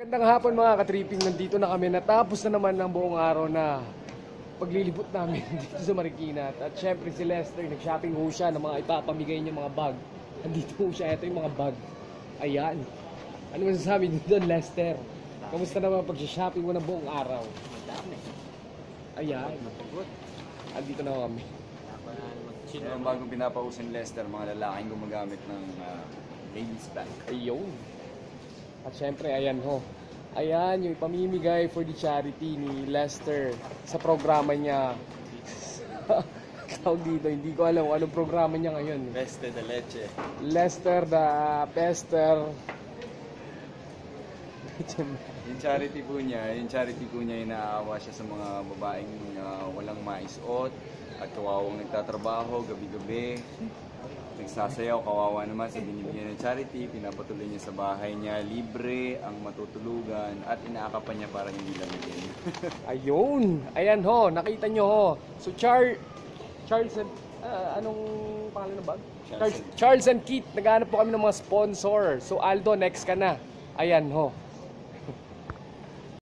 Magandang hapon mga katripping, nandito na kami. Natapos na naman ng buong araw na paglilibot namin dito sa Marikina. At syempre si Lester, nag-shopping ho siya ng mga ipapamigay niya mga bag. Nandito ho siya, ito yung mga bag. Ayan. Ano masasabi dito doon, Lester? Kamusta naman pag-shopping mo ng buong araw? Madami. Ayan. Andito na kami. Sino ang bagong pinapausin Lester, mga lalaking gumagamit ng ladies bag? Ayun. At syempre, ayan ho. Ayan, yung ipamimigay for the charity ni Lester sa programa niya. Tawag dito, hindi ko alam anong programa niya ngayon. Peste de leche. Lester the Pester. Yung charity po niya, inaawa siya sa mga babaeng walang maisuot at kawawang nagtatrabaho gabi-gabi. Nagsasayaw, kawawa naman sa binibigyan ng charity, pinapatuloy niya sa bahay niya, libre ang matutulugan at inaakapan niya para hindi lamigin. Ayun, ayan ho, nakita nyo ho. So Charles and, anong pangalan ng bag? Charles and Keith, naghahanap po kami ng mga sponsor. So Aldo, next ka na. Ayan ho.